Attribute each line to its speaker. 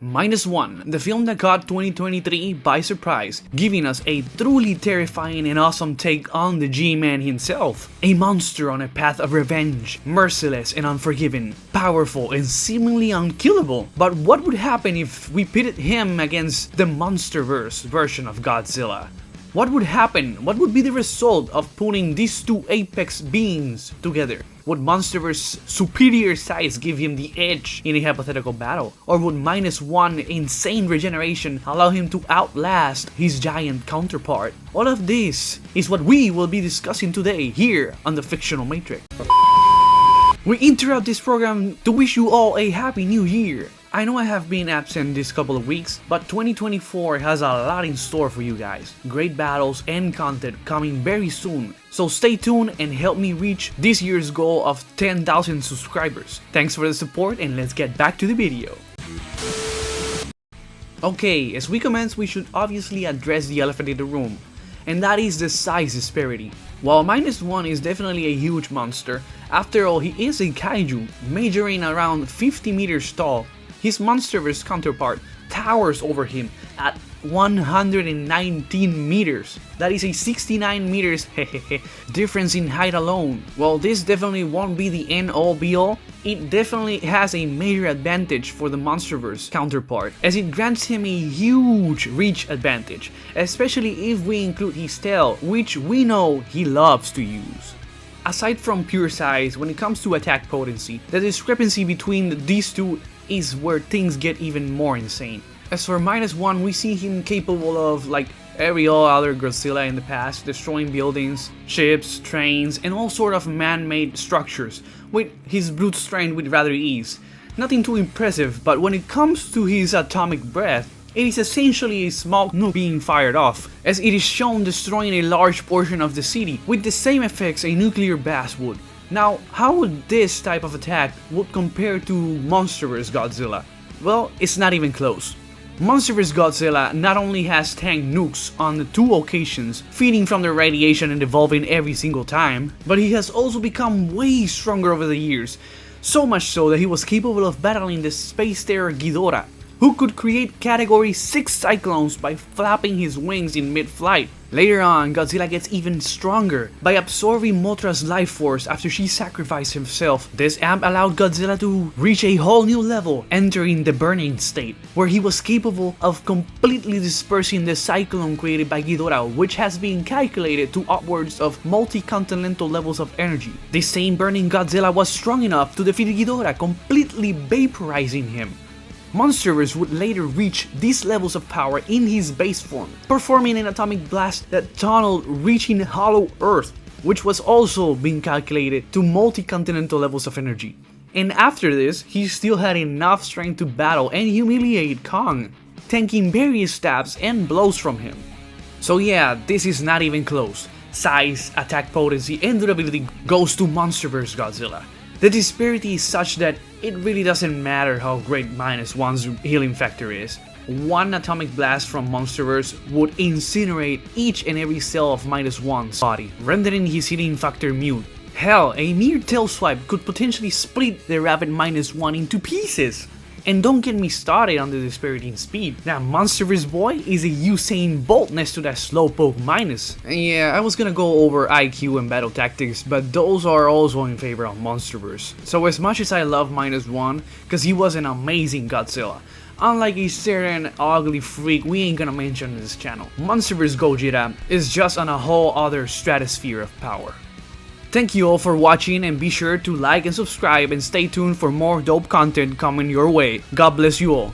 Speaker 1: -1, the film that caught 2023 by surprise, giving us a truly terrifying and awesome take on the G-Man himself. A monster on a path of revenge, merciless and unforgiving, powerful and seemingly unkillable. But what would happen if we pitted him against the Monsterverse version of Godzilla? What would happen? What would be the result of putting these two apex beings together? Would Monsterverse's superior size give him the edge in a hypothetical battle? Or would -1 insane regeneration allow him to outlast his giant counterpart? All of this is what we will be discussing today here on the Fictional Matrix. We interrupt this program to wish you all a happy new year. I know I have been absent this couple of weeks, but 2024 has a lot in store for you guys. Great battles and content coming very soon. So stay tuned and help me reach this year's goal of 10,000 subscribers. Thanks for the support and let's get back to the video. Okay, as we commence, we should obviously address the elephant in the room, and that is the size disparity. While -1 is definitely a huge monster, after all he is a kaiju, measuring around 50 meters tall, his Monsterverse counterpart towers over him at 119 meters. That is a 69 meters difference in height alone. While this definitely won't be the end all be all, it definitely has a major advantage for the Monsterverse counterpart, as it grants him a huge reach advantage, especially if we include his tail, which we know he loves to use. Aside from pure size, when it comes to attack potency, the discrepancy between these two is where things get even more insane. As for -1, we see him capable of, like every other Godzilla in the past, destroying buildings, ships, trains, and all sort of man-made structures with his brute strength with rather ease. Nothing too impressive, but when it comes to his atomic breath, it is essentially a small nuke being fired off, as it is shown destroying a large portion of the city with the same effects a nuclear blast would. Now, how would this type of attack would compare to Monsterverse Godzilla? Well, it's not even close. Monsterverse Godzilla not only has tank nukes on the 2 occasions, feeding from the radiation and evolving every single time, but he has also become way stronger over the years, so much so that he was capable of battling the space terror Ghidorah, who could create Category 6 cyclones by flapping his wings in mid-flight. Later on, Godzilla gets even stronger by absorbing Mothra's life force after she sacrificed himself. This amp allowed Godzilla to reach a whole new level, entering the burning state, where he was capable of completely dispersing the cyclone created by Ghidorah, which has been calculated to upwards of multi-continental levels of energy. This same burning Godzilla was strong enough to defeat Ghidorah, completely vaporizing him. Monsterverse would later reach these levels of power in his base form, performing an atomic blast that tunneled reaching Hollow Earth, which was also being calculated to multi-continental levels of energy. And after this, he still had enough strength to battle and humiliate Kong, tanking various stabs and blows from him. So yeah, this is not even close. Size, attack potency, and durability goes to Monsterverse Godzilla. The disparity is such that it really doesn't matter how great -1's healing factor is. One atomic blast from Monsterverse would incinerate each and every cell of -1's body, rendering his healing factor mute. Hell, a mere tail swipe could potentially split the rabid -1 into pieces. And don't get me started on the disparity in speed. That Monsterverse boy is a Usain Bolt next to that slowpoke minus. And yeah, I was gonna go over IQ and battle tactics, but those are also in favor of Monsterverse. So as much as I love -1, cause he was an amazing Godzilla, unlike a certain ugly freak we ain't gonna mention in this channel, Monsterverse Gojira is just on a whole other stratosphere of power. Thank you all for watching, and be sure to like and subscribe and stay tuned for more dope content coming your way. God bless you all.